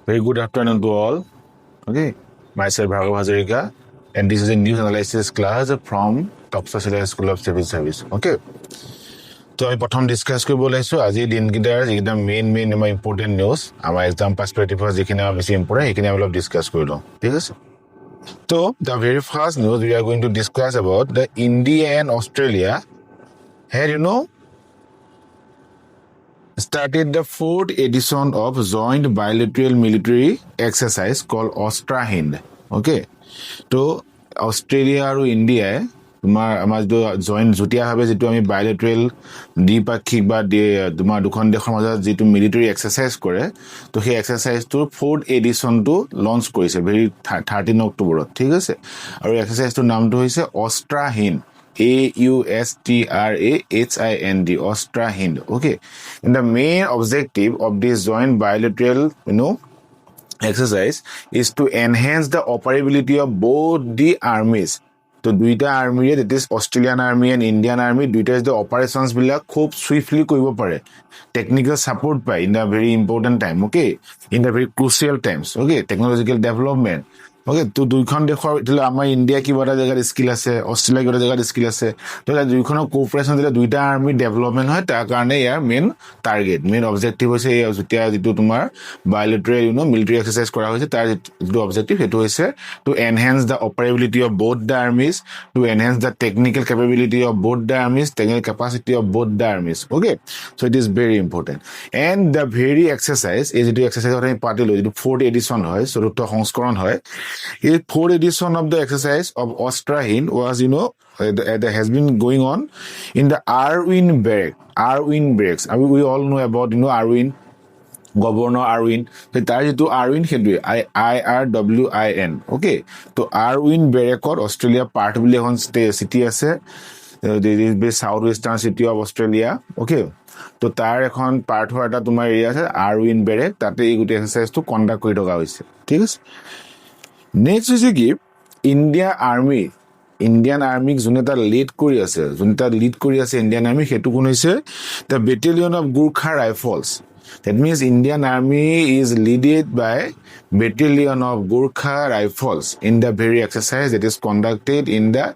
Very good afternoon to all. Okay, myself Bhargav Hazarika, and this is a news analysis class from Topsa School of Civil Service. Okay. So I প্ৰথম discuss কৰিব লৈছো আজি দিনকেইটাৰ যিকেইটা main আমাৰ important news আমাৰ exam পাৰ্সপেক্টিভৰ যিখিনি আমাৰ বেছি ইম্পৰ্টেণ্ট সেইখিনি আমি অলপ ডিসকাস কৰি লওঁ ঠিক আছে So the very first news we are going to discuss about the India and Australia had started the fourth edition of joint bilateral military exercise called Ostra Hind. Okay. So Australia and India আমাৰ যে joint জুটিয়াভাৱে যেটো আমি বাইলেটাৰেল দ্বিপাক্ষিক বা তোমাৰ দুখন দেশৰ মাজত যেটো মিলিটাৰী এক্সাৰসাইজ কৰে তো সেই এক্সাৰসাইজটোৰ 4th এডিশনটো লঞ্চ কৰিছে ভেৰি 13 অক্টোবৰত ঠিক আছে আৰু এক্সাৰসাইজটোৰ নামটো হৈছে অস্ত্ৰা Hind AUSTRAHIND Ostra Hind. Okay, and the main objective of this joint bilateral exercise is to enhance the operability of both the armies. So দুইটা army that is Australian Army and Indian Army দুইটা যে operations বিলাক খুব swiftly কৰিব পাৰে technical support পায় in a very important time okay in the very crucial times okay technological development okay তো দুইখন দেশৰ ইতলে আমাৰ ইন্ডিয়া কিবাটা জায়গাৰ স্কিল আছে অস্ট্ৰেলিয়া কিবাটা জায়গাৰ স্কিল আছে তো দুইখনৰ কোঅপাৰেচন দিলে দুইটা আৰ্মি ডেভেলপমেন্ট হয় তাৰ কাৰণে ইয়াৰ মেইন টাৰ্গেট মেইন অবজেক্টিভ হৈছে এই যেতিয়া যেটো তোমাৰ bilateral military exercise কৰা হৈছে তাৰ যেটো অবজেক্টিভ হেতু হৈছে to enhance the operability of both the armies to enhance the technical capability of both the armies technical capacity of both the armies okay so it is very important and the very exercise is the exercise আমি পাতি লৈ যেটো 4th edition হয় চতুৰ্থ সংস্কৰণ হয় The 4th edition of the exercise of Ostra Hind was, that has been going on in the Arwin barracks. I mean, we all know about, Arwin, Governor Arwin. So, that is to Arwin, IRWIN. Okay. So, Arwin barrack or Australia part of the city as there is the southwestern city of Australia. Okay. তো তাৰ এখন part হয় এটা তোমাৰ area আছে Irwin barrack তাতে এই গুটি এক্সাৰসাইজটো কন্ডাক্ট কৰি থকা হৈছে ঠিক আছে Next is কি ইন্ডিয়ান আৰ্মিক যোনটা লিড কৰি আছে ইন্ডিয়ান আৰ্মি হেতু কোন হৈছে the battalion of Gurkha Rifles that means Indian Army is led by battalion of Gurkha Rifles in the very exercise that is conducted in the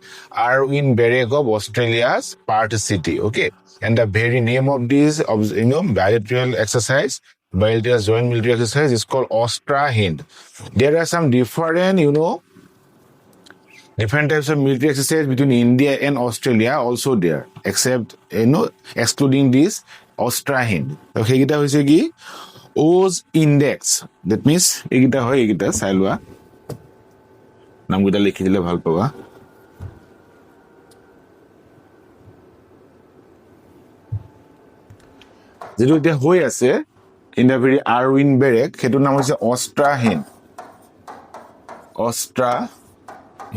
Arwin barrack of Australia's Perth city okay and the very name of this bilateral exercise bilateral joint military exercise is called Ostra Hind. There are some different types of military exercise between India and Australia also there except excluding this Ostra Hind. Okay এটা হৈছে কি Oz index that means এইটা হয় এইটা চাইলোৱা নামগুলা লিখি দিলে ভাল পাবা যেটো এটা হৈ আছে in the very Arwin barrack hetu naam hoise Ostra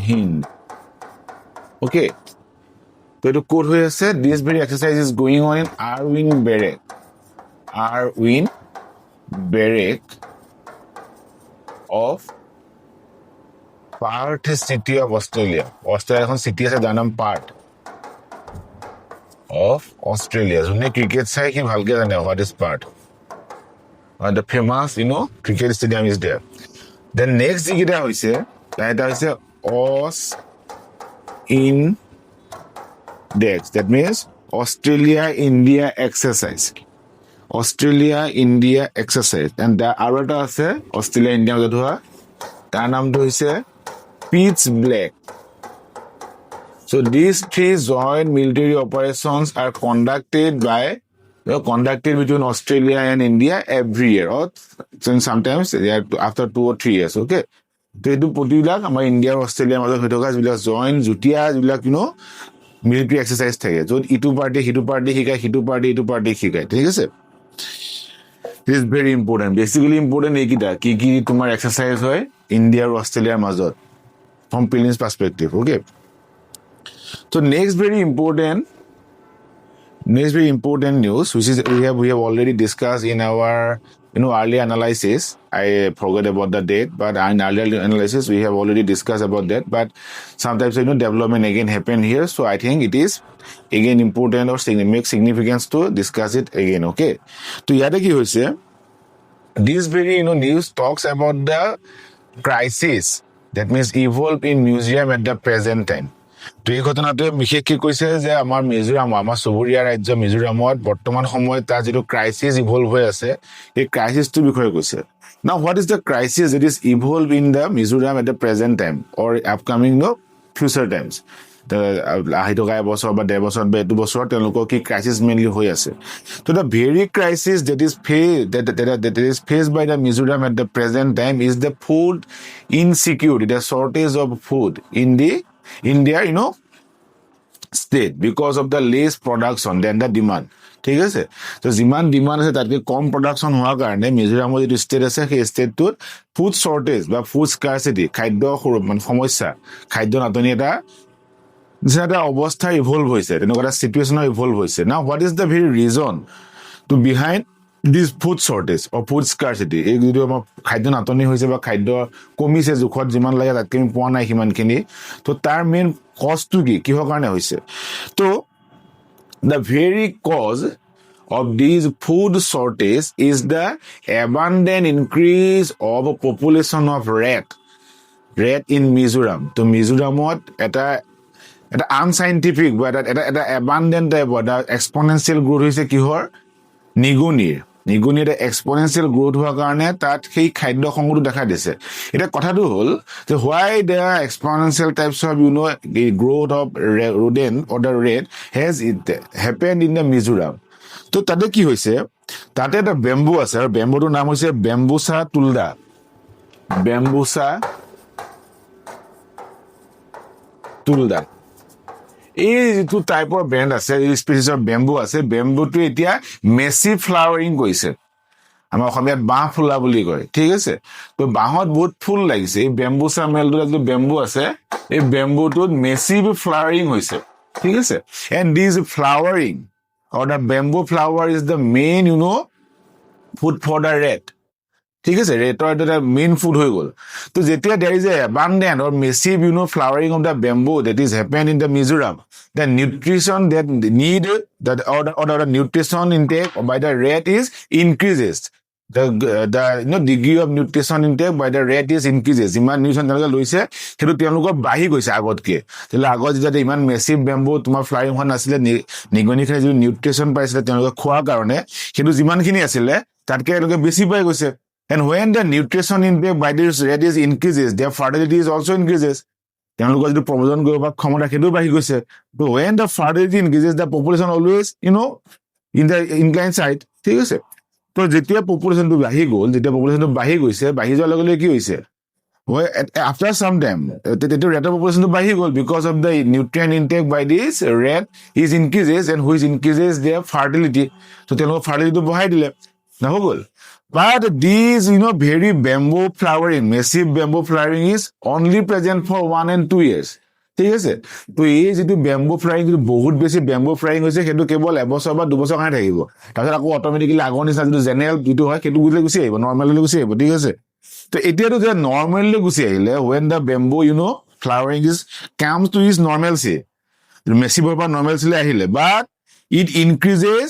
Hind okay so etu code hoye ase this very exercise is going on in Arwin barrack of Perth city of Australia এখন city আছে যাৰ নাম Perth of Australia জোনে cricket চাই কি ভালকে জানে what is Perth the famous cricket stadium is there then next jigida hoise that is Oz index that means Australia India exercise and the arata ase Australia India jodua tar naam to hoise Pitch Black so these three joint military operations are conducted between Australia and India every year or sometimes after 2 or 3 years okay তো এটো পটিবিলাক আমাৰ India আৰু অস্ট্ৰেলিয়াৰ মাজত হৈ থকা যিবিলাক joint জুটিয়া যিবিলাক military exercise থাকে য'ত ইটো পাৰ্টি হিটো পাৰ্টি শিকায় হিটো পাৰ্টি ইটো পাৰ্টি শিকায় ঠিক আছে It is very important basically important এইকিটা কি তোমাৰ এক্সাৰসাইজ হয় ইন্ডিয়া আৰু অস্ট্ৰেলিয়াৰ মাজত from prelims perspective okay so next very important news which is we have already discussed in our earlier analysis I forgot about the date but in earlier analysis we have already discussed about that but sometimes development again happen here so I think it is again important or make significance to discuss it again okay to yada ki hoise this very news talks about the crisis that means evolve in museum at the present time. তো এই ঘটনাটোৱে বিশেষকৈ কৈছে যে আমাৰ মিজোৰাম আমাৰ চুবুৰীয়া ৰাজ্য মিজোৰামত বৰ্তমান সময়ত তাৰ যিটো ক্ৰাইচিছ ইভলভ হৈ আছে এই ক্ৰাইচিছটোৰ বিষয়ে কৈছে now what is the crisis that is evolved in the Mizoram at the present time or upcoming future times আহি থকা এবছৰ বা 1.5 বছৰ বা 2 বছৰ তেওঁলোকৰ কি ক্ৰাইচিছ মেইনলি হৈ আছে তো the very crisis that is faced by the Mizoram at the present time is the food insecurity, the shortage of food in their state because of the less production than the demand. ঠিক আছে তো যিমান demand আছে তাতকৈ কম production হোৱাৰ কাৰণে মিজোৰামৰ যিটো ষ্টেট আছে সেই ষ্টেটটোত ফুড শ্বৰ্টেজ বা ফুড স্কাৰচিটি খাদ্য মানে সমস্যা খাদ্য নাটনি এটা নিচিনা এটা অৱস্থা ইভলভ হৈছে তেনেকুৱা এটা চিটুৱেশ্যনৰ ইভলভ হৈছে না what is the very reason to behind this food shortage or food scarcity এই যিটো আমাৰ খাদ্য নাটনি হৈছে বা খাদ্য কমিছে জোখত যিমান লাগে তাতকৈ আমি পোৱা নাই সিমানখিনি তো তাৰ মেইন কজটো কি কিহৰ কাৰণে হৈছে তো the very cause of these food shortage is the abundant increase of population of rat in Mizoram. To Mizoramot এটা unscientific but এটা abundant type of exponential growth হৈছে কিহৰ নিগুনিৰ এক্সপনেনচিয়েল গ্ৰোথ হোৱাৰ কাৰণে তাত সেই খাদ্য সংকটটো দেখা দিছে এটা কথাটো হ'ল যে why the exponential types of the growth of rodent or the rat has it happened in the Mizoram তো তাতে কি হৈছে তাতে এটা বেম্বু আছে আৰু বেম্বুটোৰ নাম হৈছে বেম্বুচা তুলদা এই যিটো টাইপৰ ব্ৰেণ্ড আছে এই স্পেচিছ অফ বেম্বু আছে বেম্বুটো এতিয়া মেচিভ ফ্লাৱাৰিং কৰিছে আমাৰ অসমীয়াত বাঁহ ফুলা বুলি কয় ঠিক আছে তো বাঁহত বহুত ফুল লাগিছে এই বেম্বুচা মেলটোত যিটো বেম্বু আছে এই বেম্বুটোত মেচিভ ফ্লাৱাৰিং হৈছে ঠিক আছে and this flowering or the bamboo flower is the main food for the rat ঠিক আছে ৰেটৰ এটা মেইন ফুড হৈ গ'ল তো যেতিয়া there is a abundant or massive flowering of the bamboo that is happened in the Mizoram the nutrition that need that or the nutrition intake by the rat is increases the degree of nutrition intake by the rat is increases যিমান নিউট্ৰিশন তেওঁলোকে লৈছে সেইটো তেওঁলোকৰ বাঢ়ি গৈছে আগতকে তেলে আগত যেতিয়া ইমান মেচিভ বেম্বু তোমাৰ ফ্লাৱাৰিং হোৱা নাছিলে নিগনিখনে যিটো নিউট্ৰিশন পাইছিলে তেওঁলোকে খোৱাৰ কাৰণে সেইটো যিমানখিনি আছিলে তাতকে তেওঁলোকে বেছি পাই গৈছে and when the nutrition intake by this rat is increases their fertility is also increases তেওঁলোকৰ যিটো প্ৰজনন কৰিব ক্ষমতা সেইটো বাঢ়ি গৈছে তো when the fertility increases the population always in the inclined side ঠিক আছে তো যেতিয়া পপুলেশ্যনটো বাঢ়ি গ'ল যেতিয়া পপুলেশ্যনটো বাঢ়ি গৈছে বাঢ়ি যোৱাৰ লগে লগে কি হৈছে after some time the rat population বাঢ়ি গ'ল because of the nutrient intake by this rat is increases and which increases their fertility so তেওঁলোকৰ fertility বঢ়াই দিলে না হৈ গ'ল but these very bamboo flowering massive bamboo flowering is only present for 1 and 2 years ঠিক আছে তো এই যেটো বেম্বু ফ্লাইং যেটো বহুত বেছি বেম্বু ফ্লাইং হৈছে সেইটো কেৱল এবছৰ বা 2 বছৰ কাৰণে থাকিব তাৰপিছত আকৌ অটোমেটিক্যালি আগৰ নিচিনা যেটো জেনেৰেল যেটো হয় সেইটো গুচি আহিব নৰ্মেলি গুচি আহিব ঠিক আছে তো এতিয়াটো যে নৰ্মেলি গুচি আহিলে when the bamboo flowering is comes to its normalcy massive বা normalcy আহিলে but it increases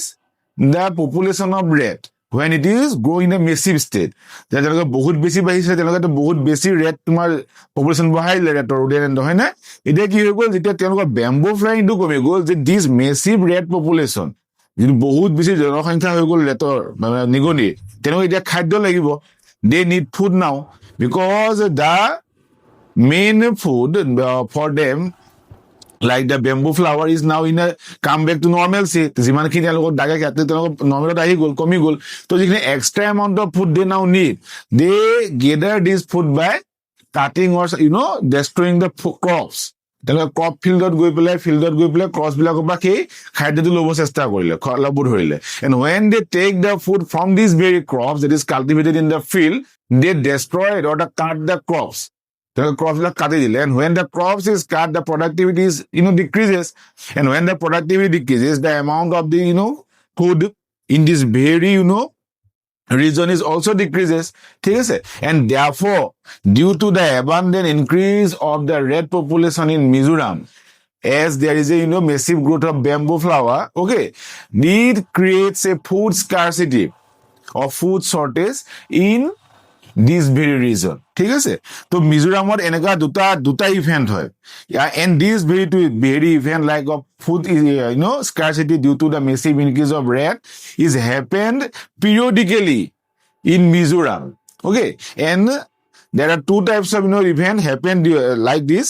the population of rat when it is growing in a massive state যেনেকৈ বহুত বেছি বাঢ়িছে তেনেকৈ বহুত বেছি ৰেট তোমাৰ পপুলেশ্যন বঢ়াইলে ৰেটৰ ৰোডেণ্ট হয় না এতিয়া কি হৈ গ'ল যেতিয়া তেওঁলোকৰ বেম্বু ফ্লাইংটো কমি গ'ল যে দিছ মেচিভ ৰেট পপুলেশ্যন যিটো বহুত বেছি জনসংখ্যা হৈ গ'ল ৰেটৰ মানে নিগনিৰ তেওঁলোকক এতিয়া খাদ্য লাগিব they need food now because the main food for them like the bamboo flower is now in a come back to normalcy যিমানখিনি তেওঁলোকক দাগে কাটে তেওঁলোকক নৰ্মেলত আহি গ'ল কমি গ'ল তো যিখিনি extra amount of food they now need they gather this food by cutting or destroying the crops তেওঁলোকে ক্ৰপ ফিল্ডত গৈ পেলাই ক্ৰছ বিলাকৰ পৰা সেই খাদ্যটো ল'ব চেষ্টা কৰিলে ল'ব ধৰিলে and when they take the food from these very crops that is cultivated in the field they destroy it or cut the crops the crops like cut it and when the crops is cut the productivity is decreases and when the productivity decreases the amount of the food in this very region is also decreases ঠিক আছে and therefore due to the abundant increase of the rat population in Mizoram as there is a massive growth of bamboo flower okay it creates a food scarcity of food shortage in this very region. ঠিক আছে? তো মিজোরামত এনেকা দুটা event হয়, and this very event like of food scarcity due to the massive increase of rate is happened periodically in Mizoram. Okay, and there are two types of event happened like this.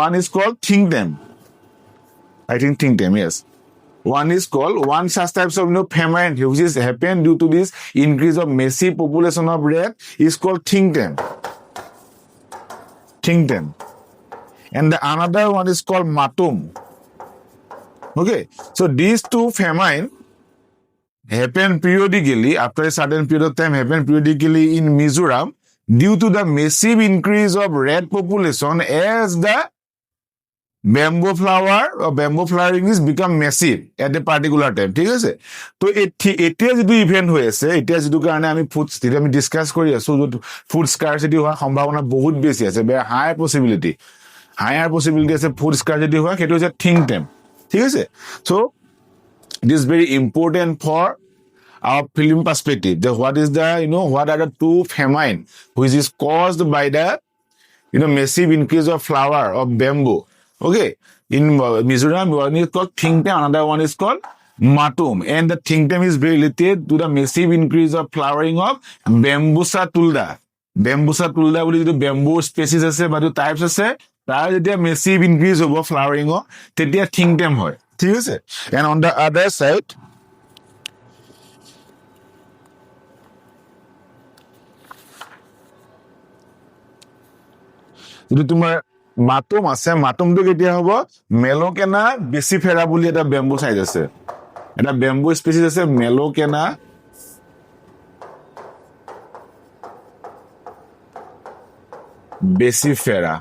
One is called think them. I think them, yes. One such types of famine which is happened due to this increase of massive population of rat is called think them. And the another one is called matum. Okay, so these two famine happen periodically after a certain period of time, happen periodically in Mizoram due to the massive increase of rat population as the bamboo flower or bamboo flowering is become massive at a particular time. ঠিক আছে? তো এতিয়া যেটো event হৈ আছে, এতিয়া যেটো কাৰণে আমি ফুড আমি ডিসকাস কৰি আছো, ফুড স্কাৰচিটি হোৱাৰ সম্ভাৱনা বহুত বেছি আছে, হায়াৰ পসিবিলিটি আছে ফুড স্কাৰচিটি হোৱা, সেইটো হৈছে থিংক টেম. ঠিক আছে? So this is very important for our film perspective, that what is the what are the two famine which is caused by the massive increase of flower of bamboo. Okay, in Mizoram, one is called Thingtem, another one is called Matum, and the Thingtem is very related to the massive increase of flowering of Bambusa tulda. Bambusa tulda বুলি যিটো bamboo species আছে বা types আছে, তাৰ যেতিয়া massive increase হ'ব flowering of, তেতিয়া Thingtem হয়. ঠিক আছে? And on the other side, যদি তোমাৰ মাতুম আছে, মাতুমটো কেতিয়া হ'ব? মেলোকেনা বেচিফেৰা বুলি এটা বেম্বু সাইজ আছে, এটা বেম্বু স্পেচিছ আছে মেলোকেনা বেচিফেৰা.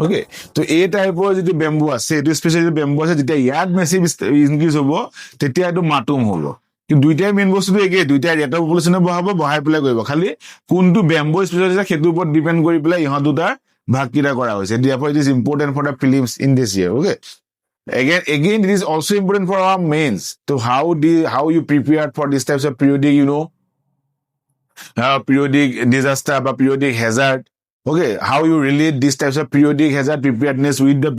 ওকে, তো এই টাইপৰ যিটো বেম্বু আছে, এইটো স্পেচিয়েল বেম্বু আছে, যেতিয়া ইয়াত মেচিভ ইনক্ৰিজ হ'ব তেতিয়া এইটো মাতুম হ'ব. কিন্তু দুইটাই মেইন বস্তুটো একেই, দুইটাই ৰেট অফ পপুলেশ্যনে বঢ়াই পেলাই কৰিব, খালি কোনটো বেম্বু স্পেচিয়েল আছে সেইটোৰ ওপৰত ডিপেণ্ড কৰি পেলাই ইহঁত দুটাৰ ভাগকেইটা কৰা হৈছে. Therefore it is important for the prelims in this year. Okay, again it is also important for our mains, to how you prepare for these types of periodic periodic disaster or periodic hazard. Okay, how you relate these types of periodic hazard preparedness with the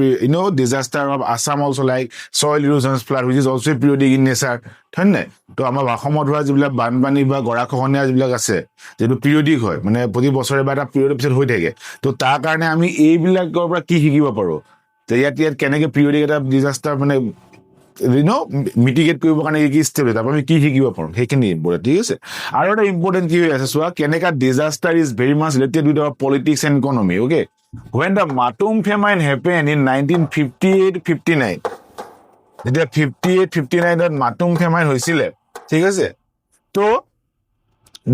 disaster of Assam also, like soil erosion, flood, which is also periodic in nature. হয় নাই? তো আমাৰ অসমত হোৱা যিবিলাক বানপানী বা গৰাখহনীয়া যিবিলাক আছে, যেটো পিৰিয়ডিক হয়, মানে প্ৰতি বছৰে বা এটা পিৰিয়ড পিছত হৈ থাকে, তো তাৰ কাৰণে আমি এইবিলাকৰ পৰা কি শিকিব পাৰো, তো ইয়াত কেনেকে পিৰিয়ডিক এটা ডিজাষ্টাৰ মানে মিটিগেট কৰিবৰ কাৰণে কি ষ্টেপ তাৰ আমি কি শিকিব পাৰো, সেইখিনি ইম্পৰ্টেণ্ট. ঠিক আছে? আৰু এটা ইম্পৰ্টেণ্ট কি হৈ আছে চোৱা, কেনেকা disaster is very much related with our politics and economy. Okay, when the Matum famine happened in 1958-59, যেতিয়া 58-59ত মাতুম ফেমাইন হৈছিলে, ঠিক আছে, তো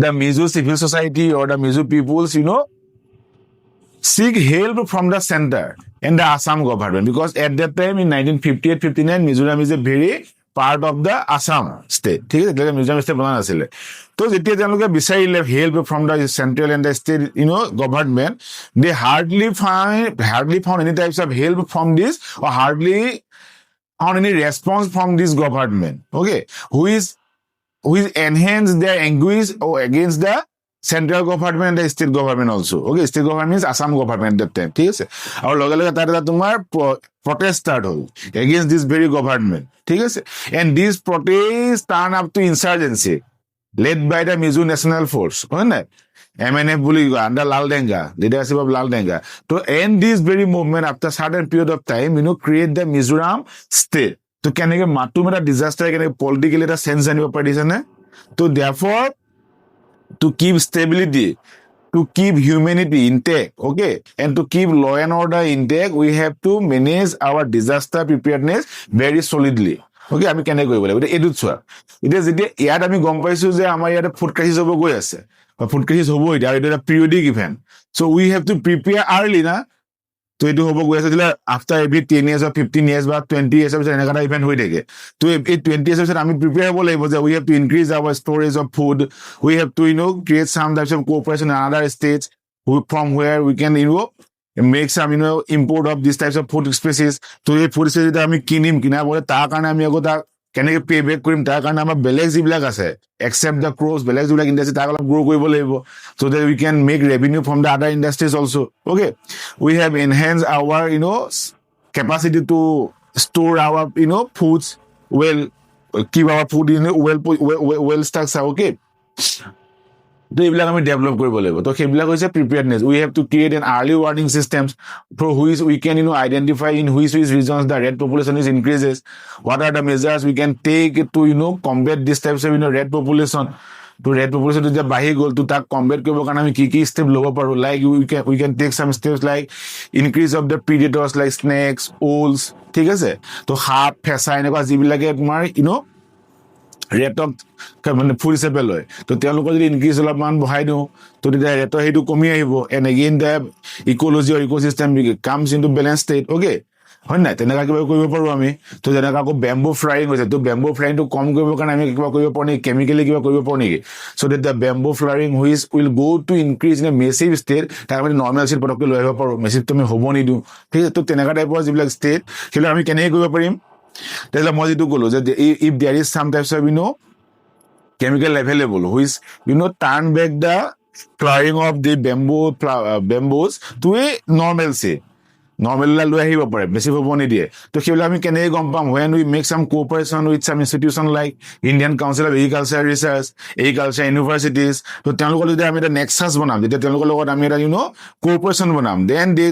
the Mizo civil society or the Mizo peoples seek help from the center and the Assam government, because at that time in 1958-59 Mizoram is a very part of the Assam state. ঠিক আছে? Mizoram state বনা নাছিলে, তো যেতিয়া তেওঁলোকে বিচাৰিলে help from the central and the state government, they hardly found any types of help from this, or hardly found any response from this government. Okay, who is enhanced their anguish against the central government and the state government also. Okay, state government means Assam government that time. ঠিক আছে? আৰু লগে লগে তাত এটা তোমাৰ protest start হ'ল against this very government. ঠিক আছে? And this protest turn up to insurgency led by the Mizo National Force. হয় নাই? MNF বুলি under Laldenga, leadership of Laldenga, to end this very movement after certain period of time, create the Mizoram state. তো কেনেকে মাতুম এটা disaster কেনেকে politically এটা sense জানিব পাৰিছে নে? তো therefore to keep stability, to keep humanity intact, okay, and to keep law and order intact, we have to manage our disaster preparedness very solidly. Okay, আমি কেনেকৈ কৰিব লাগিব এইটোত চোৱা. এতিয়া যেতিয়া ইয়াত আমি গম পাইছো যে আমাৰ ইয়াত ফুড ক্ৰাইচিছ হ'ব গৈ আছে, বা ফুড ক্ৰাইচিছ হ'ব এতিয়া, আৰু এটা periodic event, so we have to prepare early না. তো এইটো হ'ব গৈ আছে after every 10 years or 15 years বা 20 years পিছত এনেকুৱা এটা ইভেন্ট হৈ থাকে. তো এই 20 years পিছত আমি প্ৰিপেয়াৰ হ'ব লাগিব যে we have to increase our storage of food, we have to create some types of cooperation in other states from where we can make some import of these types of food species. তো এই food species আমি কিনাৰ পৰে তাৰ কাৰণে আমি আকৌ তাক কেনেকৈ পে বেক কৰিম তাৰ কাৰণে আমাৰ বেলেগ যিবিলাক আছে except the crows বেলেগ যিবিলাক ইণ্ডাষ্ট্ৰি তাক অলপ গ্ৰ' কৰিব লাগিব so that we can make revenue from the other industries also. Okay, we have enhanced our capacity to store our foods well, keep our food in well structure. Okay, তো এইবিলাক আমি develop কৰিব লাগিব তো সেইবিলাক হৈছে preparedness we have to create an early warning systems for which we can identify in which regions the rat population is increases what are the measures we can take to combat this types of rat population তো rat population যেতিয়া বাঢ়ি গ'ল তো তাক combat কৰিবৰ কাৰণে আমি কি ষ্টেপ ল'ব পাৰোঁ like we can take some steps like increase of the predators like snakes owls ঠিক আছে তো সাপ ফেঁচা এনেকুৱা যিবিলাকে তোমাৰ ৰেটক মানে ফুল হিচাপে লয় তো তেওঁলোকৰ যদি ইনক্ৰিজ অলপমান বঢ়াই দিওঁ তো তেতিয়া ৰেটৰ সেইটো কমি আহিব and again the ecology or ecosystem comes into balance state okay হয় নাই তেনেকুৱা কিবা কৰিব পাৰোঁ আমি তো যেনেকৈ আকৌ বেম্বু ফ্লাইং হৈছে তো বেম্বু ফ্লাইংটো কম কৰিবৰ কাৰণে আমি কিবা কৰিব পাৰোঁ নেকি কেমিকেলি কিবা কৰিব পাৰোঁ নেকি so' that the bamboo flowering which will go' to increase in a massive state তাক আমি নৰ্মেল ষ্টেট পটককৈ লৈ আহিব পাৰোঁ মেচিভটো আমি হ'ব নিদিওঁ ঠিক আছে তো তেনেকুৱা টাইপৰ যিবিলাক ষ্টেট সেইবিলাক আমি কেনেকৈ কৰিব পাৰিম তেতিয়াহ'লে মই যিটো ক'লোঁ যে ইফ দেয়াৰ ইজ চাম types of chemical available which turn back the flowering of the bamboos to a normalcy normal লৈ আহিব পাৰে বেছি হ'ব নিদিয়ে তো সেইবিলাক আমি কেনেকৈ গম পাম when we make some cooperation with some institution like Indian Council of Agriculture Research Agriculture Universities তো তেওঁলোকৰ যদি আমি এটা নেক্সাছ বনাম যেতিয়া তেওঁলোকৰ লগত আমি এটা cooperation বনাম then they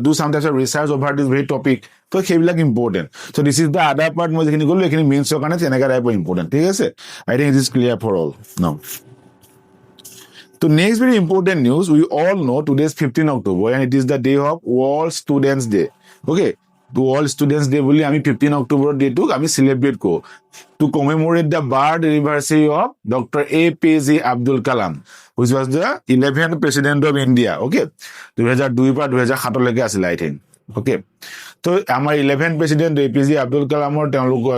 do some types of research over this very topic তো সেইবিলাক important so' this is the আদাৰ পাৰ্ট মই যিখিনি ক'লোঁ এইখিনি মেইনছৰ কাৰণে তেনেকুৱা টাইপৰ ইম্পৰ্টেণ্ট ঠিক আছে I think it is clear for all now So next very important news, we all know today is 15 October and it is the day of World Students Day. Okay, to World Students Day বুলি আমি 15 October ডেটোক আমি celebrate কৰোঁ to commemorate the birth anniversary of Dr. APSC Abdul Kalam, which was the 11th President of India. Okay, 2002 পৰা 2007 লৈকে আছিল I think. Okay, তো আমাৰ 11th President APSC Abdul Kalamৰ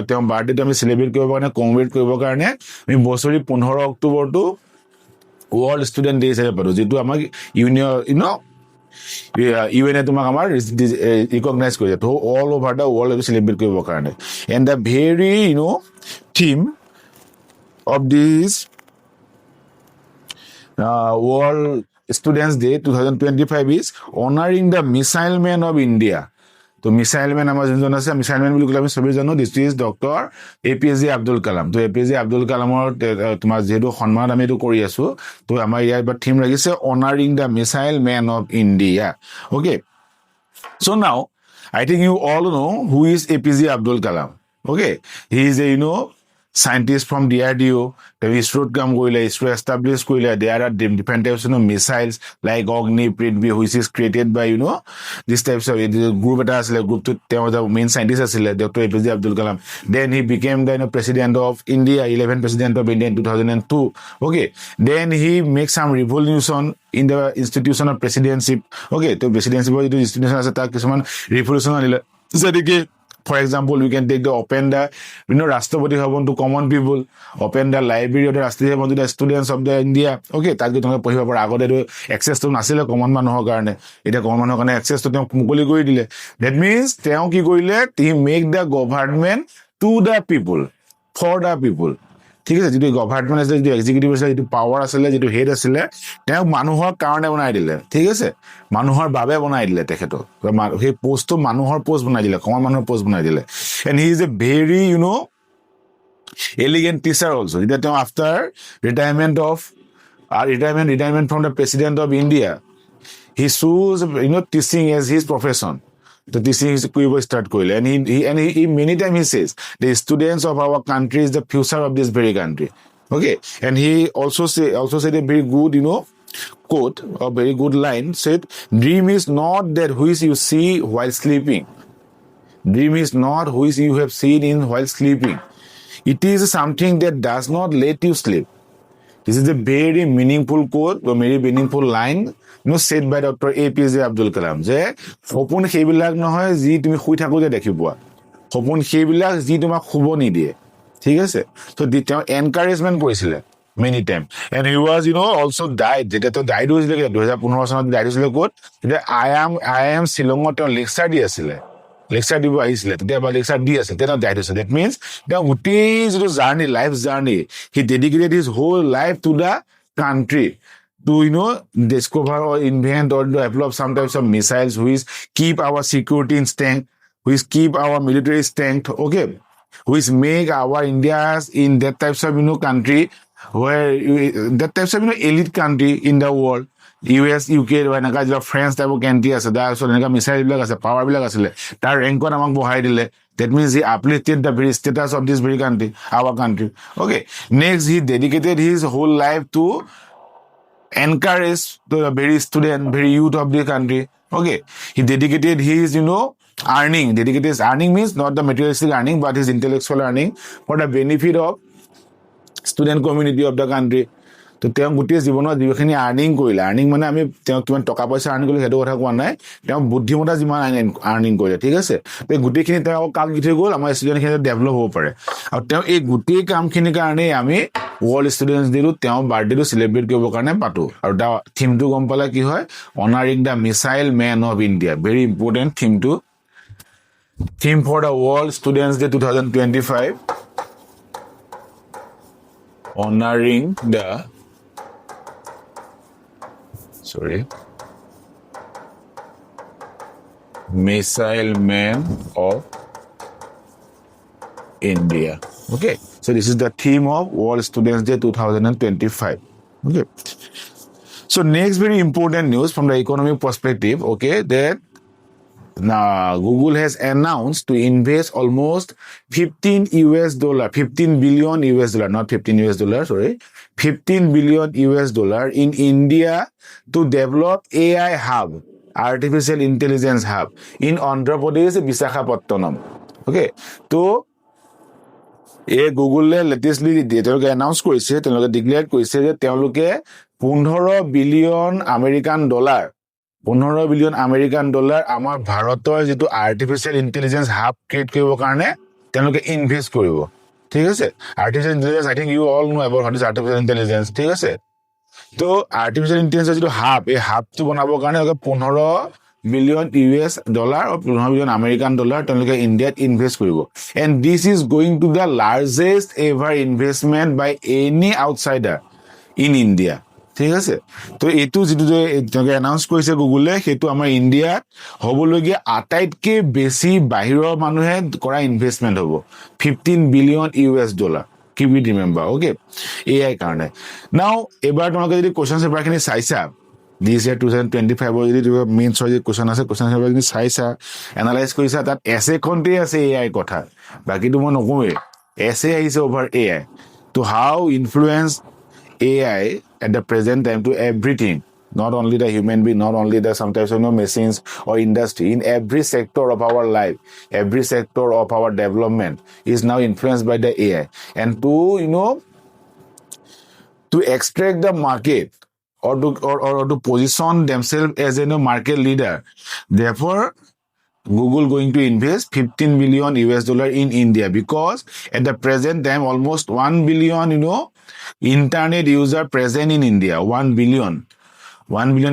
তেওঁৰ বাৰ্থডেটো আমি চেলিব্ৰেট কৰিবৰ কাৰণে কমেমৰেট কৰিবৰ কাৰণে আমি বছৰি 15 অক্টোবৰটো ৱৰ্ল্ড ষ্টুডেণ্ট ডে হিচাপে পাৰোঁ যিটো আমাক ইউএনে তোমাক আমাৰ ৰিকগনাইজ কৰিছে তো অল অভাৰ দ্য ৱৰ্ল্ড এইটো চেলিব্ৰেট কৰিবৰ কাৰণে and the very theme of this world students day 2025 is honouring the missile men of India তো মিছাইল মেন আমাৰ যোনজন আছে মিছাইল মেন বুলি ক'লে আমি চবেই জানো this is doctor APSC Abdul Kalam তো APSC আব্দুল কালামৰ তোমাৰ যিহেতু সন্মানত আমি এইটো কৰি আছোঁ তো আমাৰ ইয়াৰ এবাৰ থিম লাগিছে honouring the missile men of India okay so' now I think you all know who is APSC Abdul Kalam. Okay, he is a scientist from DRDO. The ISRO কাম কৰিলে ISRO establish কৰিলে there are different types of missiles like Agni Prithvi which is created by this types of group এটা আছিলে গ্ৰুপটো তেওঁ the main scientist আছিলে Dr. APSC Abdul Kalam. Then he became the president of India 11th president of India in 2002. Okay, then he make some revolution in the institution of presidency. Okay, তো presidency যিটো institution আছে তাক কিছুমান revolution আনিলে যেনেকৈ for example, we can take the open the Rashtrapati Bhavan to common people, open the library of the Rashtriya Bhavan to the students of the India. Okay, তাক তোমাক পঢ়িব পৰা আগতে access to নাছিলে কমন মানুহৰ কাৰণে এটা কমন মানুহৰ কাৰণে access to তেওঁ মুকলি কৰি দিলে that means তেওঁ কি কৰিলে he make the government to the people for the people ঠিক আছে যিটো গভৰ্ণমেণ্ট আছিলে যিটো এক্সিকিউটিভ আছিলে যিটো পাৱাৰ আছিলে যিটো হেড আছিলে তেওঁক মানুহৰ কাৰণে বনাই দিলে ঠিক আছে মানুহৰ বাবে বনাই দিলে তেখেতক সেই পোষ্টটো মানুহৰ পোষ্ট বনাই দিলে কমন মানুহৰ পোষ্ট বনাই দিলে and he is a very elegant teacher also' যেতিয়া তেওঁ after retirement from the president of India he choose teaching as his profession the teaching কৰিব start কৰিলে and he many time he says the students of our country is the future of this very country. Okay, and he also said a very good quote, a very good line, said dream is not that which you see while sleeping, dream is not which you have seen in while sleeping, it is something that does not let you sleep. This is a very meaningful quote, a very meaningful line said by Dr. APSC Abdul Kalam যে সপোন সেইবিলাক নহয় যি তুমি শুই থাকোঁতে দেখি পোৱা সপোন সেইবিলাক যি তোমাক শুব নিদিয়ে ঠিক আছে তো তেওঁ এনকাৰেজমেণ্ট কৰিছিলে many time and he was also' died যেতিয়া তেওঁ ডাইড হৈছিলে 2015 চনত ডাইড হৈছিলে ক'ত যেতিয়া আই এম শ্বিলঙত তেওঁ লেকচাৰ দি আছিলে লেকচাৰ দিব আহিছিলে তেতিয়া বা লেকচাৰ দি আছে তেতিয়া ডাইট হৈছে ডেট মিনছ তেওঁ গোটেই যিটো journey life journey he dedicated his whole life to the country to discover or invent or develop some types of missiles which keep our security in strength, which keep our military strength, okay, which make our India's in that types of country where that types of elite country in the world. US, UK, এনেকা যিবিলাক French টাইপৰ country আছে তাৰপিছত এনেকা মিছাইলবিলাক আছে পাৱাৰবিলাক আছিলে তাৰ ৰেংকত আমাক বহাই দিলে that means he uplifted the very status of this very country, our country. Okay, next he dedicated his whole life to encourage the very student, very youth of the country. Okay, he dedicated his earning. Dedicated his earning means not the materialistic earning but his intellectual earning for the benefit of student community of the country. তো তেওঁ গোটেই জীৱনত যিখিনি earning কৰিলে earning মানে আমি তেওঁ কিমান টকা পইচা আৰ্নিং কৰিলে সেইটো কথা কোৱা নাই তেওঁ বুদ্ধিমত্তা যিমান আৰ্নিং কৰিলে ঠিক আছে তো গোটেইখিনি তেওঁ কাম দি থৈ গ'ল আমাৰ ষ্টুডেণ্টখিনি ডেভেলপ হ'ব পাৰে আৰু তেওঁ এই গোটেই কামখিনিৰ কাৰণেই আমি ৱৰ্ল্ড ষ্টুডেণ্টছ ডেটো তেওঁৰ বাৰ্থডেটো চেলিব্ৰেট কৰিবৰ কাৰণে পাতো আৰু তাৰ থিমটো গম পালে কি হয় honouring the missile men of India very important থিমটো theme for the world students day 2025 honoring the missile man of India. Okay, so this is the theme of World Students Day 2025. Okay, so next very important news from the economic perspective. Okay, that now Google has announced to invest almost $15 billion US dollar, not $15 sorry, $15 billion US dollar in India to develop AI hub, artificial intelligence hub in Andhra Pradesh, Visakhapatnam. Okay, so Google latestly তেওঁলোকে announce কৰিছে তেওঁলোকে declare কৰিছে যে তেওঁলোকে $15 billion American dollar $15 billion American dollar আমাৰ ভাৰতৰ যেটো আৰ্টিফিশিয়াল intelligence hub create কৰিবৰ কাৰণে তেওঁলোকে ইনভেস্ট কৰিব ঠিক আছে artificial intelligence I think you all know about what is artificial intelligence ঠিক আছে তো আৰ্টিফিশিয়াল ইন্টেলিজেন্স যেটো হাব এই হাবটো বনাবৰ কাৰণে $15 billion US dollar or $15 billion American dollar তেওঁলোকে ইণ্ডিয়াত ইনভেস্ট কৰিব and this is going to the largest ever investment by any outsider in India ঠিক আছে তো এইটো যেটো যে এনাউন্স কৰিছে গুগলে সেইটো আমাৰ ইন্ডিয়াত হবলগীয়া আটাইতকৈ বেছি বাহিৰৰ মানুহে কৰা ইনভেষ্টমেন্ট হ'ব $15 billion US dollar keep it remember okay AI কাৰণে now এবাৰ তোমালোকে যদি কোৱেশ্চন পেপাৰখিনি চাইছা this year 2025 যদি মেইন সৰি কোৱেশ্চন আছে কোৱেশ্চন পেপাৰখিনি চাইছা এনালাইজ কৰিছা তাত এছে খন্তে আছে AI কথা বাকিটো মই নকওঁৱে এছে আহিছে over AI to how influence AI at the present time to everything, not only the human being, not only the sometimes machines or industry, in every sector of our life, every sector of our development is now influenced by the AI. And to extract the market or to position themselves as a market leader, therefore Google going to invest $15 billion US dollar in India because at the present time almost 1 billion internet user present in India 1 billion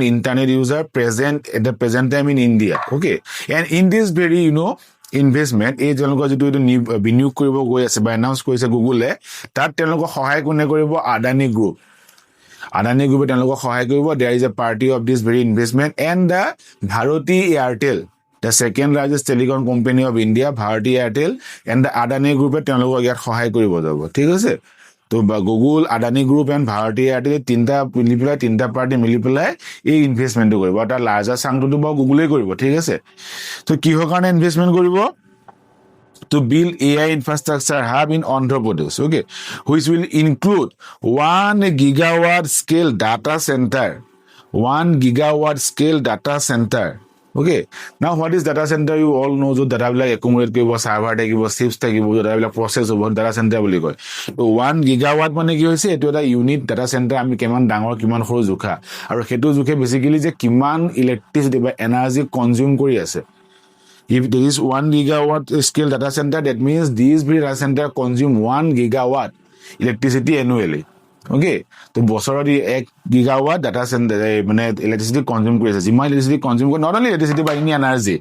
internet user present at the present time in India okay and in this very investment এই তেওঁলোকৰ যেটো বিনিয়োগ কৰিব গৈ আছে বা announce কৰিছে গুগলে তাত তেওঁলোকক সহায় কোনে কৰিব আদানি গ্ৰুপে তেওঁলোকক সহায় কৰিব there is a party of this very investment and the Bharati Airtel the second largest telecom company of India Bharati Airtel and the Adani group তেওঁলোকক ইয়াত সহায় কৰিব যাব ঠিক আছে তো Google Adani group and Bharti Airtel তিনটা পাৰ্টি মিলি পেলাই এই ইনভেষ্টমেন্টটো কৰিব আৰু তাৰ লাৰ্জাৰ চাংটো বা গুগলে কৰিব ঠিক আছে তো কিহৰ কাৰণে ইনভেষ্টমেন্ট কৰিব to build AI infrastructure hub in Andhra Pradesh okay which will include 1 gigawatt scale data center 1 gigawatt scale data center okay now what is data center you all know jo data bilak accumulate koribo server থাকিব chips থাকিব data bilak process hobo data center বুলি কয় তো 1 gigawatt মানে কি হৈছে এটো এটা ইউনিট data center আমি কিমান ডাঙৰ কিমান সৰু জুখা আৰু হেতু জুখে বেসিক্যালি যে কিমান ইলেক্ট্ৰিসিটি বা এনাৰ্জি কনজিউম কৰি আছে if there is 1 gigawatt scale data center that means these data center consume 1 gigawatt electricity annually okay তো বছৰত 1 gigawatt data center মানে electricity consume কৰিছে যিমান electricity consume কৰে not only electricity but any energy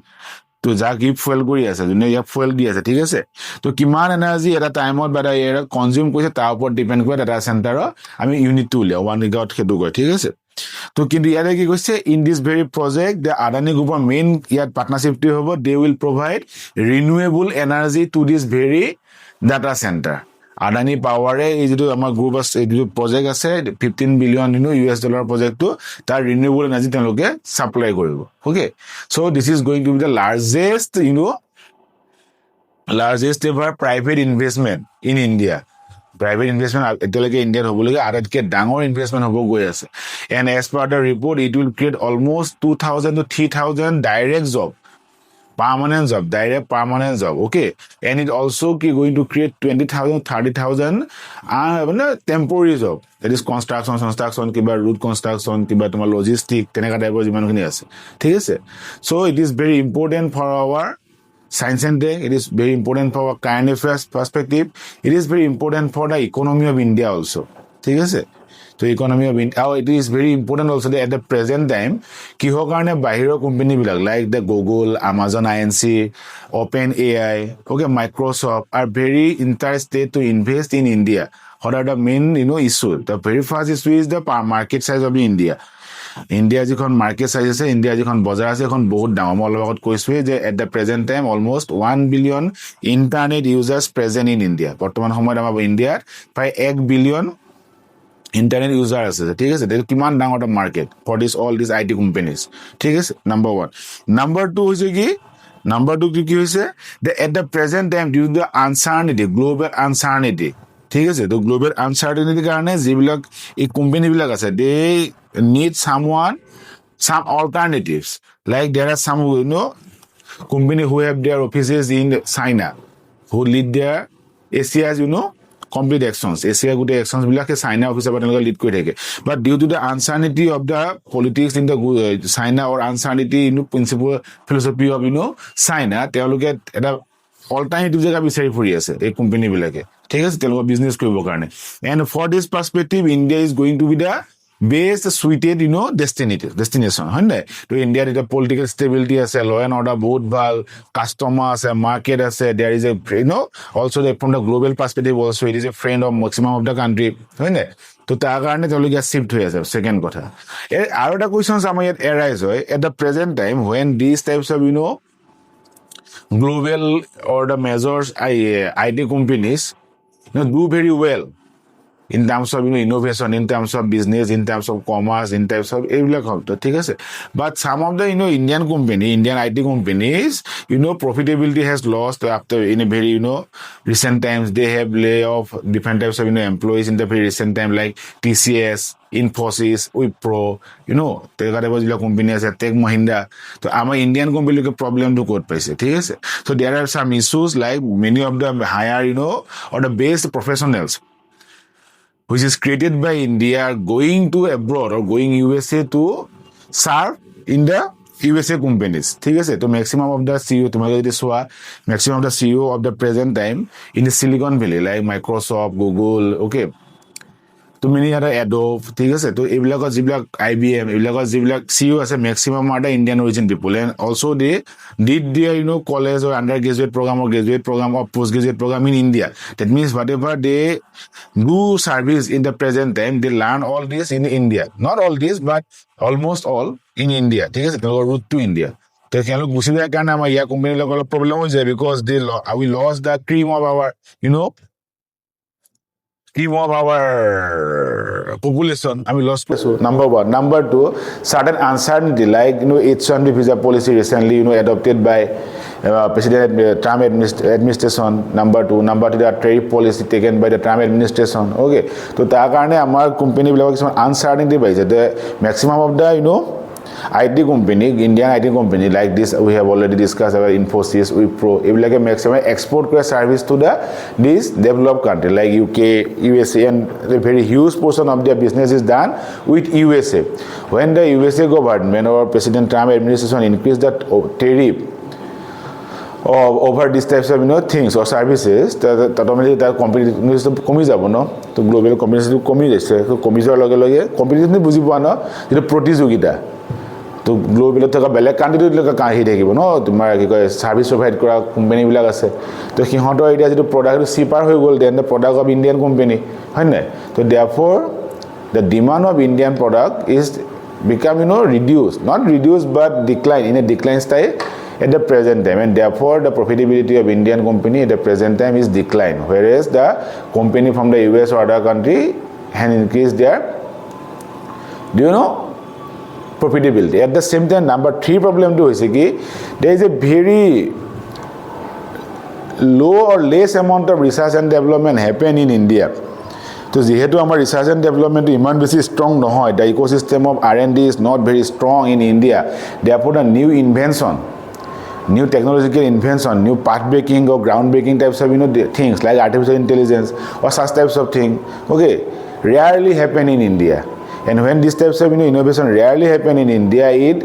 তো যাক ই ফুয়েল কৰি আছে যোনে ইয়াক ফুয়েল দি আছে ঠিক আছে তো কিমান এনাৰ্জি এটা টাইমত বা এটা কনজিউম কৰিছে তাৰ ওপৰত ডিপেণ্ড কৰে ডাটা চেণ্টাৰৰ আমি ইউনিটটো উলিয়াওঁ 1 গিগাৱাট সেইটো কয় ঠিক আছে তো কিন্তু ইয়াতে কি কৈছে in this very project the Adani গ্ৰুপৰ মেইন ইয়াত পাৰ্টনাৰশ্বিপটো হ'ব they will provide renewable energy two this very data centre Adani পাৱাৰে এই যিটো আমাৰ গ্ৰুপ আছে এই যিটো প্ৰজেক্ট আছে 15 বিলিয়ন US ডলাৰ প্ৰজেক্টটো তাৰ ৰিনিউৱেবল এনাৰ্জি তেওঁলোকে ছাপ্লাই কৰিব okay so this is going to be the largest largest ever private investment in India private investment এতিয়ালৈকে ইণ্ডিয়াত হ'বলগীয়া আটাইতকৈ ডাঙৰ ইনভেষ্টমেণ্ট হ'ব গৈ আছে and as per the report it will create almost 2,000 to 3,000 direct job permanent job direct permanent job okay and it also going to create 20,000 30,000 temporary job that is construction kiba road construction kiba tomar logistic teneka type of jimankhini ase thik ase so it is very important for our science and tech it is very important for our current affairs perspective it is very important for the economy of India also thik ase to economy of India it is very important also that at the present time kihor karone bahiro company bilak like the Google Amazon Inc Open AI okay Microsoft are very interested to invest in India what are the main issue the very first issue is the market size of India India jikhon market size ase India jikhon bazar ase ekhon bahut dangor moi logot koiswe je at the present time almost 1 billion internet users present in India bortoman homoy amar India pray 1 billion internet user আছে ঠিক আছে এটা কিমান ডাঙৰ এটা market for this all this IT companies ঠিক আছে number 1 number 2 হৈছে কি নাম্বার 2 কি হৈছে the at the present time due to the uncertainty global uncertainty ঠিক আছে তো গ্লোবাল আনসাৰ্টেনিটিৰ কাৰণে যিবিলাক এই কোম্পানী বিলাক আছে they need someone some alternatives like there are some company who have their offices in China who lead their Asia's complete actions Asia good actions bilake China office about lead koi thake but due to the uncertainty of the politics in the China or uncertainty principle philosophy of China তেওঁলোকে এটা alternative জায়গা বিচাৰি ফুৰি আছে এই company বিলাকে ঠিক আছে তেওঁলোকৰ বিজনেস কৰিবৰ কাৰণে and for this perspective India is going to be the best suited destination হয় নাই তো ইন্ডিয়াত এটা পলিটিক্যাল স্টেবিলিটি আছে ল এন্ড অর্ডার বহুত ভাল কাস্টমার আছে মার্কেট আছে there is a also from the global perspective also it is a friend of maximum of the country হয় নাই তো তাৰ কাৰণে তেওঁলোকে শিফট হৈ আছে সেকেন্ড কথা আৰু এটা কোৱেশ্চনস আমাৰ ইয়াত এৰাইজ হয় at the present time when these types of global or the measures IT companies do very well in terms of innovation in terms of business in terms of commerce in terms of এইবিলাক হতো ঠিক আছে but some of the Indian IT companies profitability has lost after in a very recent times they have lay off different types of employees in the very recent time like TCS Infosys Wipro তেকা টাইপৰ যিবিলাক company আছে tech Mahindra তো আমাৰ Indian কোম্পানীৰ প্ৰবলেমটো ক'ত পাইছে ঠিক আছে so there are some issues like many of the higher or the best professionals which is created by India going to abroad or going USA to serve in the USA companies ঠিক আছে তো maximum of the CEO তোমালোকে যদি চোৱা maximum of the CEO of the present time in the Silicon Valley like Microsoft Google okay তো many other Adobe ঠিক আছে তো এইবিলাকৰ যিবিলাক IBM এইবিলাকৰ যিবিলাক CEO আছে maximum are the Indian origin people and also they did their college or undergraduate program or graduate program or postgraduate program in India that means whatever they do service in the present time they learn all this in India not all this but almost all in India ঠিক আছে তেওঁলোকৰ root to India তো তেওঁলোক গুচি যায় কাৰণে আমাৰ ইয়াৰ company লগত অলপ প্ৰবলেম হৈ যায় because we lost the cream of our cream of our population I mean lost number 1 number 2 certain uncertainty like H1B visa policy recently adopted by President Trump administration number 2 number 3 the trade policy taken by the Trump administration okay to তাৰ কাৰণে আমাৰ company বিলাকৰ কিছুমান uncertainty পাইছে the maximum of the IT company Indian IT company like this we have already discussed about Infosys Wipro ebilake maximum export kora service to this developed country like UK USA and a very huge portion of their business is done with USA when the USA government or President Trump administration increased the tariff over these types of things or services automatically the competition কমি যাব তো global competition কমি যাইছে তো কমি যোৱাৰ লগে লগে কম্পিটিশন বুজি পোৱা যেটো প্ৰতিযোগিতা তো তো গ্লোবেলত থকা বেলেগ কাণ্ট্ৰিটোলৈকে কাঢ়ি থাকিব ন তোমাৰ কি কয় ছাৰ্ভিচ প্ৰভাইড কৰা কোম্পানীবিলাক আছে তো সিহঁতৰ এতিয়া যিটো প্ৰডাক্ট চিপাৰ হৈ গ'ল then the product of Indian company হয় নাই তো therefore the demand of Indian product is become reduced not reduced but decline in a decline style at the present time and therefore the profitability of Indian company at the present time is decline whereas the company from the US or other country can increase their do you know profitability at the same time number 3 problem to hoise ki there is a very low or less amount of research and development happen in India তো যেহেতু আমাৰ research and development ইমান বেছি strong নহয় the ecosystem of R&D is not very strong in India therefore the new invention new technological invention new path breaking or ground breaking types of things like artificial intelligence or such types of thing okay rarely happen in India and when these types of innovation rarely happen in India it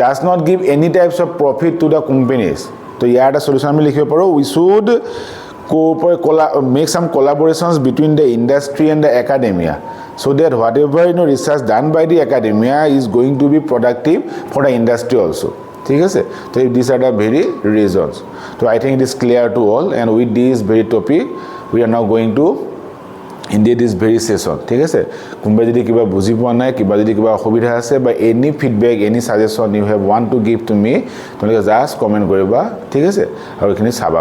does not give any types of profit to the companies তো ইয়াৰ এটা solution আমি লিখিব পাৰো we should make some collaborations between the industry and the academia so that whatever research done by the academia is going to be productive for the industry also ঠিক আছে so these are the very reasons so I think it is clear to all and with this very topic we are now going to indeed this very session ঠিক আছে কোনবা যদি কিবা বুজি পোৱা নাই কিবা যদি কিবা অসুবিধা আছে বা any feedback any suggestion you have want to give to me তোমালোকে জাস্ট কমেন্ট কৰিবা ঠিক আছে আৰু এখিনি চাবা